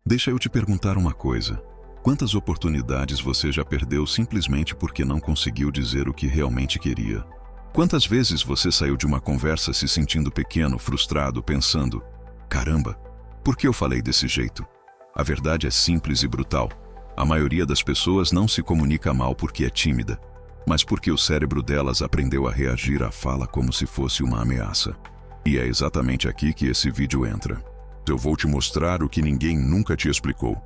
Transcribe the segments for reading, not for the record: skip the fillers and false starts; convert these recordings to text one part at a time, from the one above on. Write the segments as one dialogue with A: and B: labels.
A: Deixa eu te perguntar uma coisa. Quantas oportunidades você já perdeu simplesmente porque não conseguiu dizer o que realmente queria? Quantas vezes você saiu de uma conversa se sentindo pequeno, frustrado, pensando: caramba, por que eu falei desse jeito? A verdade é simples e brutal. A maioria das pessoas não se comunica mal porque é tímida, mas porque o cérebro delas aprendeu a reagir à fala como se fosse uma ameaça. E é exatamente aqui que esse vídeo entra. Eu vou te mostrar o que ninguém nunca te explicou.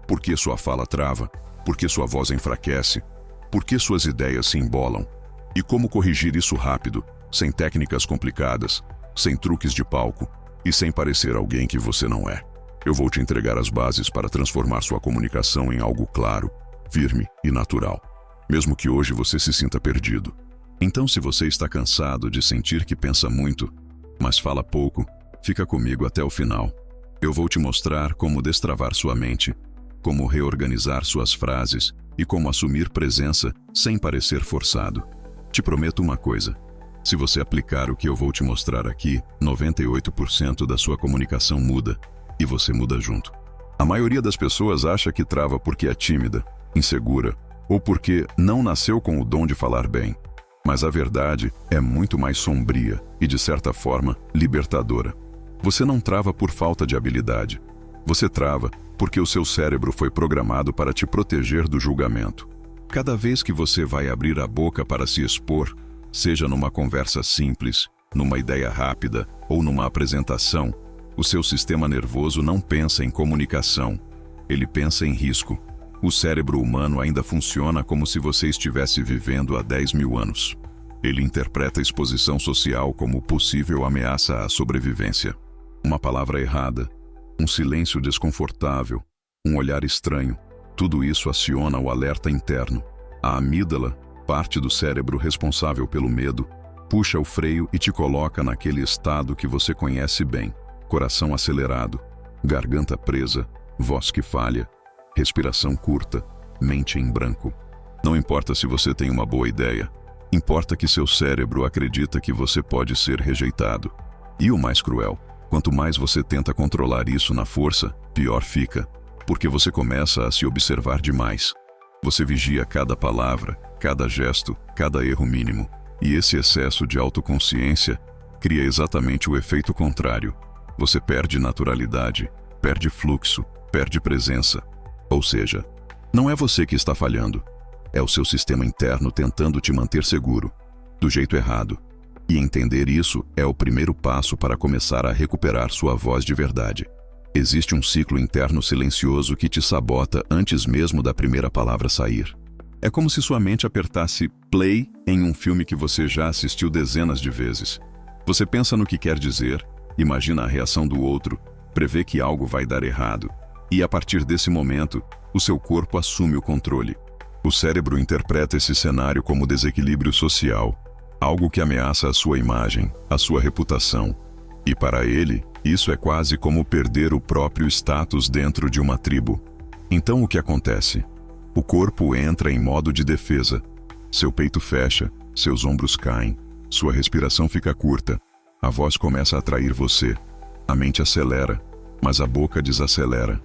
A: Por que sua fala trava? Por que sua voz enfraquece? Por que suas ideias se embolam? E como corrigir isso rápido, sem técnicas complicadas, sem truques de palco e sem parecer alguém que você não é. Eu vou te entregar as bases para transformar sua comunicação em algo claro, firme e natural, mesmo que hoje você se sinta perdido. Então, se você está cansado de sentir que pensa muito, mas fala pouco, fica comigo até o final. Eu vou te mostrar como destravar sua mente, como reorganizar suas frases e como assumir presença sem parecer forçado. Te prometo uma coisa: se você aplicar o que eu vou te mostrar aqui, 98% da sua comunicação muda, e você muda junto. A maioria das pessoas acha que trava porque é tímida, insegura, ou porque não nasceu com o dom de falar bem. Mas a verdade é muito mais sombria e, de certa forma, libertadora. Você não trava por falta de habilidade. Você trava porque o seu cérebro foi programado para te proteger do julgamento. Cada vez que você vai abrir a boca para se expor, seja numa conversa simples, numa ideia rápida ou numa apresentação, o seu sistema nervoso não pensa em comunicação, ele pensa em risco. O cérebro humano ainda funciona como se você estivesse vivendo há 10 mil anos. Ele interpreta a exposição social como possível ameaça à sobrevivência. Uma palavra errada, um silêncio desconfortável, um olhar estranho, tudo isso aciona o alerta interno. A amígdala, parte do cérebro responsável pelo medo, puxa o freio e te coloca naquele estado que você conhece bem. Coração acelerado, garganta presa, voz que falha, respiração curta, mente em branco. Não importa se você tem uma boa ideia, importa que seu cérebro acredita que você pode ser rejeitado. E o mais cruel, quanto mais você tenta controlar isso na força, pior fica, porque você começa a se observar demais. Você vigia cada palavra, cada gesto, cada erro mínimo, e esse excesso de autoconsciência cria exatamente o efeito contrário. Você perde naturalidade, perde fluxo, perde presença. Ou seja, não é você que está falhando, é o seu sistema interno tentando te manter seguro, do jeito errado. E entender isso é o primeiro passo para começar a recuperar sua voz de verdade. Existe um ciclo interno silencioso que te sabota antes mesmo da primeira palavra sair. É como se sua mente apertasse play em um filme que você já assistiu dezenas de vezes. Você pensa no que quer dizer, imagina a reação do outro, prevê que algo vai dar errado, e a partir desse momento, o seu corpo assume o controle. O cérebro interpreta esse cenário como desequilíbrio social, algo que ameaça a sua imagem, a sua reputação. E para ele, isso é quase como perder o próprio status dentro de uma tribo. Então o que acontece? O corpo entra em modo de defesa. Seu peito fecha, seus ombros caem, sua respiração fica curta, a voz começa a atrair você, a mente acelera, mas a boca desacelera.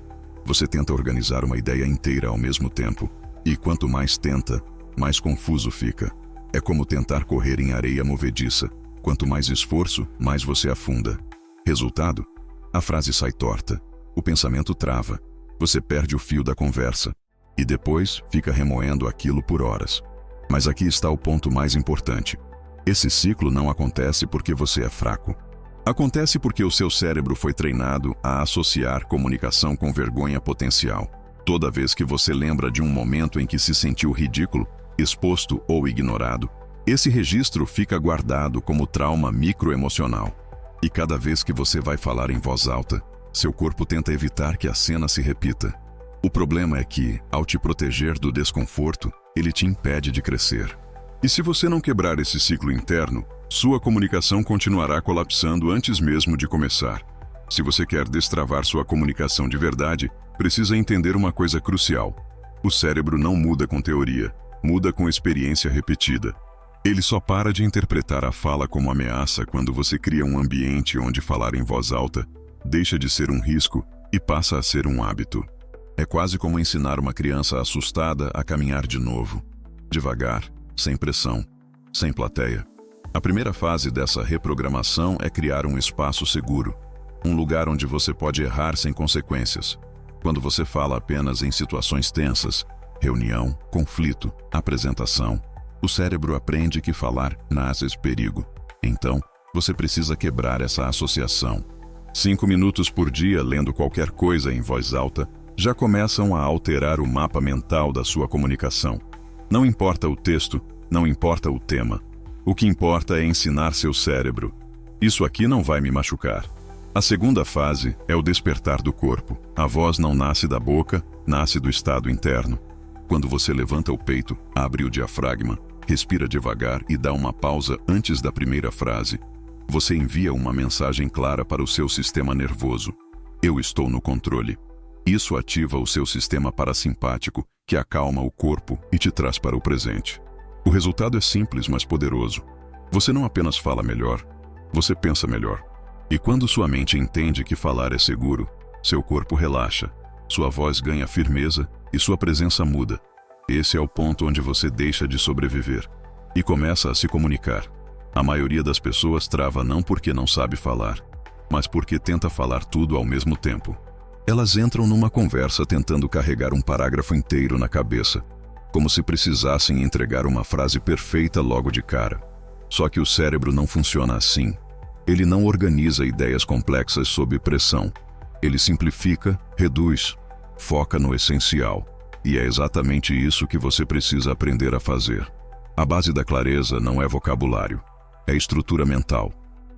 A: Você tenta organizar uma ideia inteira ao mesmo tempo, e quanto mais tenta, mais confuso fica. É como tentar correr em areia movediça. Quanto mais esforço, mais você afunda. Resultado? A frase sai torta, o pensamento trava, você perde o fio da conversa, e depois fica remoendo aquilo por horas. Mas aqui está o ponto mais importante. Esse ciclo não acontece porque você é fraco. Acontece porque o seu cérebro foi treinado a associar comunicação com vergonha potencial. Toda vez que você lembra de um momento em que se sentiu ridículo, exposto ou ignorado, esse registro fica guardado como trauma microemocional. E cada vez que você vai falar em voz alta, seu corpo tenta evitar que a cena se repita. O problema é que, ao te proteger do desconforto, ele te impede de crescer. E se você não quebrar esse ciclo interno, sua comunicação continuará colapsando antes mesmo de começar. Se você quer destravar sua comunicação de verdade, precisa entender uma coisa crucial. O cérebro não muda com teoria, muda com experiência repetida. Ele só para de interpretar a fala como ameaça quando você cria um ambiente onde falar em voz alta deixa de ser um risco e passa a ser um hábito. É quase como ensinar uma criança assustada a caminhar de novo, devagar, sem pressão, sem plateia. A primeira fase dessa reprogramação é criar um espaço seguro, um lugar onde você pode errar sem consequências. Quando você fala apenas em situações tensas, reunião, conflito, apresentação, o cérebro aprende que falar nasce perigo. Então, você precisa quebrar essa associação. 5 minutos por dia lendo qualquer coisa em voz alta já começam a alterar o mapa mental da sua comunicação. Não importa o texto, não importa o tema. O que importa é ensinar seu cérebro. Isso aqui não vai me machucar. A segunda fase é o despertar do corpo. A voz não nasce da boca, nasce do estado interno. Quando você levanta o peito, abre o diafragma, respira devagar e dá uma pausa antes da primeira frase, você envia uma mensagem clara para o seu sistema nervoso. Eu estou no controle. Isso ativa o seu sistema parasimpático, que acalma o corpo e te traz para o presente. O resultado é simples, mas poderoso. Você não apenas fala melhor, você pensa melhor. E quando sua mente entende que falar é seguro, seu corpo relaxa, sua voz ganha firmeza e sua presença muda. Esse é o ponto onde você deixa de sobreviver e começa a se comunicar. A maioria das pessoas trava não porque não sabe falar, mas porque tenta falar tudo ao mesmo tempo. Elas entram numa conversa tentando carregar um parágrafo inteiro na cabeça, como se precisassem entregar uma frase perfeita logo de cara. Só que o cérebro não funciona assim. Ele não organiza ideias complexas sob pressão. Ele simplifica, reduz, foca no essencial. E é exatamente isso que você precisa aprender a fazer. A base da clareza não é vocabulário, é estrutura mental.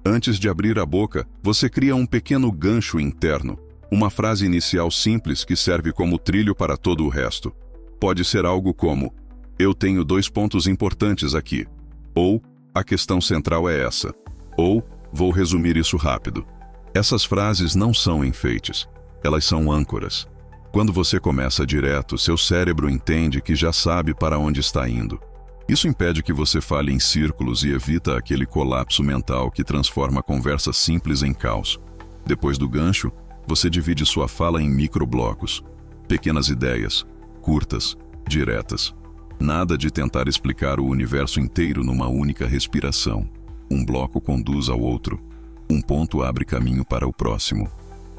A: Antes de abrir a boca, você cria um pequeno gancho interno, uma frase inicial simples que serve como trilho para todo o resto. Pode ser algo como: eu tenho 2 pontos importantes aqui. Ou, a questão central é essa. Ou, vou resumir isso rápido. Essas frases não são enfeites. Elas são âncoras. Quando você começa direto, seu cérebro entende que já sabe para onde está indo. Isso impede que você fale em círculos e evita aquele colapso mental que transforma conversas simples em caos. Depois do gancho, você divide sua fala em microblocos. Pequenas ideias, curtas, diretas. Nada de tentar explicar o universo inteiro numa única respiração. Um bloco conduz ao outro. Um ponto abre caminho para o próximo.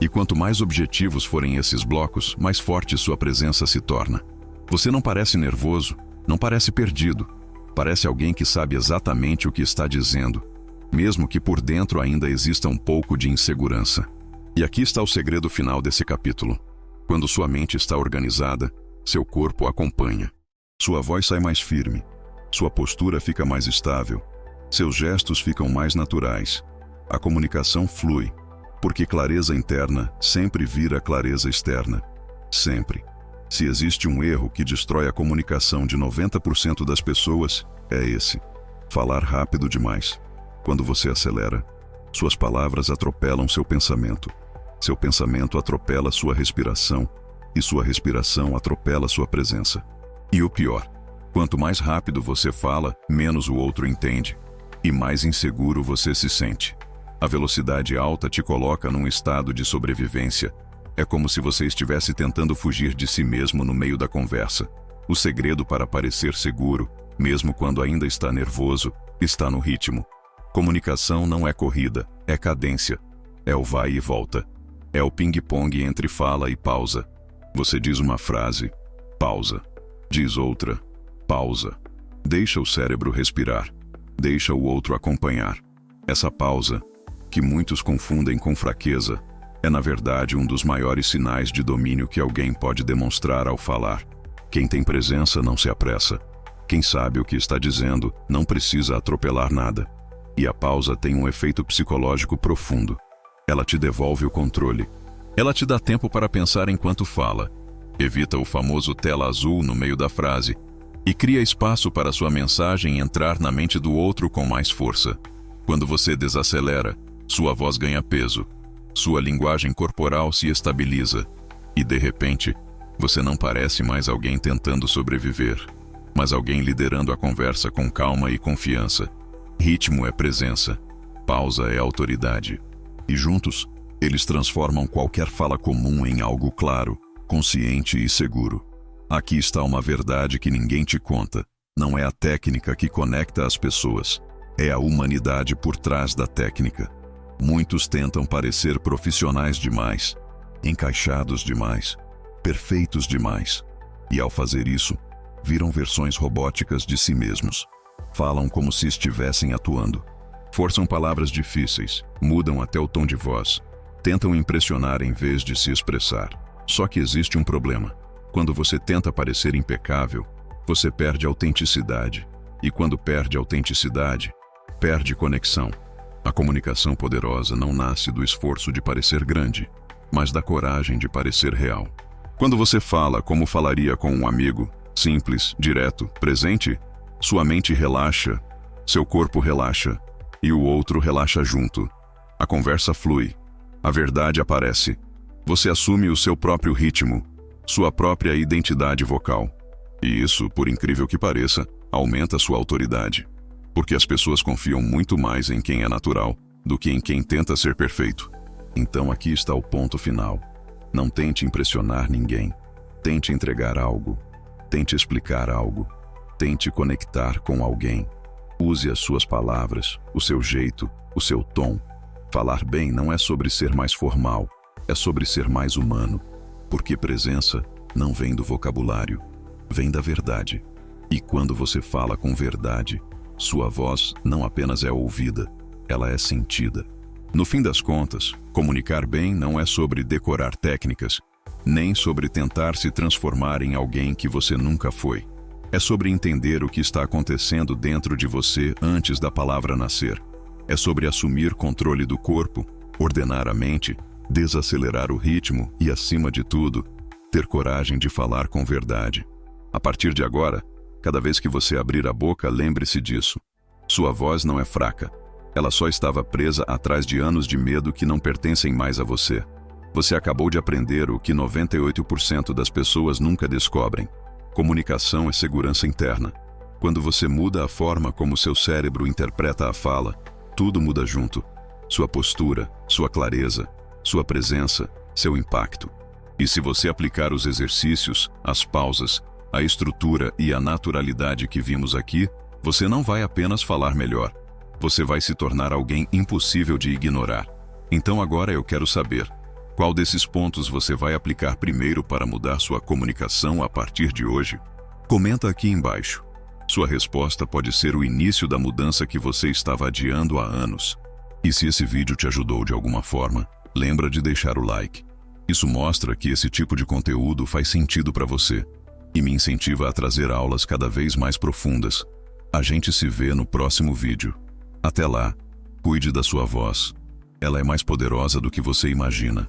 A: E quanto mais objetivos forem esses blocos, mais forte sua presença se torna. Você não parece nervoso, não parece perdido. Parece alguém que sabe exatamente o que está dizendo, mesmo que por dentro ainda exista um pouco de insegurança. E aqui está o segredo final desse capítulo. Quando sua mente está organizada, seu corpo acompanha. Sua voz sai mais firme, sua postura fica mais estável, seus gestos ficam mais naturais. A comunicação flui, porque clareza interna sempre vira clareza externa. Sempre. Se existe um erro que destrói a comunicação de 90% das pessoas, é esse: falar rápido demais. Quando você acelera, suas palavras atropelam seu pensamento atropela sua respiração, e sua respiração atropela sua presença. E o pior, quanto mais rápido você fala, menos o outro entende, e mais inseguro você se sente. A velocidade alta te coloca num estado de sobrevivência. É como se você estivesse tentando fugir de si mesmo no meio da conversa. O segredo para parecer seguro, mesmo quando ainda está nervoso, está no ritmo. Comunicação não é corrida, é cadência. É o vai e volta. É o ping-pong entre fala e pausa. Você diz uma frase, pausa. Diz outra, pausa. Deixa o cérebro respirar. Deixa o outro acompanhar. Essa pausa, que muitos confundem com fraqueza, é na verdade um dos maiores sinais de domínio que alguém pode demonstrar ao falar. Quem tem presença não se apressa. Quem sabe o que está dizendo não precisa atropelar nada. E a pausa tem um efeito psicológico profundo. Ela te devolve o controle. Ela te dá tempo para pensar enquanto fala. Evita o famoso tela azul no meio da frase e cria espaço para sua mensagem entrar na mente do outro com mais força. Quando você desacelera, sua voz ganha peso. Sua linguagem corporal se estabiliza. E de repente, você não parece mais alguém tentando sobreviver, mas alguém liderando a conversa com calma e confiança. Ritmo é presença. Pausa é autoridade. E juntos, Eles transformam qualquer fala comum em algo claro, consciente e seguro. Aqui está uma verdade que ninguém te conta. Não é a técnica que conecta as pessoas. É a humanidade por trás da técnica. Muitos tentam parecer profissionais demais, encaixados demais, perfeitos demais. E ao fazer isso, viram versões robóticas de si mesmos. Falam como se estivessem atuando. Forçam palavras difíceis, mudam até o tom de voz. Tentam impressionar em vez de se expressar. Só que existe um problema. Quando você tenta parecer impecável, você perde autenticidade. E quando perde autenticidade, perde conexão. A comunicação poderosa não nasce do esforço de parecer grande, mas da coragem de parecer real. Quando você fala como falaria com um amigo, simples, direto, presente, sua mente relaxa, seu corpo relaxa, e o outro relaxa junto. A conversa flui, a verdade aparece. Você assume o seu próprio ritmo, sua própria identidade vocal. E isso, por incrível que pareça, aumenta sua autoridade. Porque as pessoas confiam muito mais em quem é natural do que em quem tenta ser perfeito. Então aqui está o ponto final. Não tente impressionar ninguém. Tente entregar algo. Tente explicar algo. Tente conectar com alguém. Use as suas palavras, o seu jeito, o seu tom. Falar bem não é sobre ser mais formal, é sobre ser mais humano. Porque presença não vem do vocabulário, vem da verdade. E quando você fala com verdade, sua voz não apenas é ouvida, ela é sentida. No fim das contas, comunicar bem não é sobre decorar técnicas, nem sobre tentar se transformar em alguém que você nunca foi. É sobre entender o que está acontecendo dentro de você antes da palavra nascer. É sobre assumir controle do corpo, ordenar a mente, desacelerar o ritmo e, acima de tudo, ter coragem de falar com verdade. A partir de agora, cada vez que você abrir a boca, lembre-se disso. Sua voz não é fraca. Ela só estava presa atrás de anos de medo que não pertencem mais a você. Você acabou de aprender o que 98% das pessoas nunca descobrem. Comunicação é segurança interna. Quando você muda a forma como seu cérebro interpreta a fala, tudo muda junto. Sua postura, sua clareza, sua presença, seu impacto. E se você aplicar os exercícios, as pausas, a estrutura e a naturalidade que vimos aqui, você não vai apenas falar melhor. Você vai se tornar alguém impossível de ignorar. Então agora eu quero saber, qual desses pontos você vai aplicar primeiro para mudar sua comunicação a partir de hoje? Comenta aqui embaixo. Sua resposta pode ser o início da mudança que você estava adiando há anos. E se esse vídeo te ajudou de alguma forma, lembra de deixar o like. Isso mostra que esse tipo de conteúdo faz sentido para você e me incentiva a trazer aulas cada vez mais profundas. A gente se vê no próximo vídeo. Até lá, cuide da sua voz. Ela é mais poderosa do que você imagina.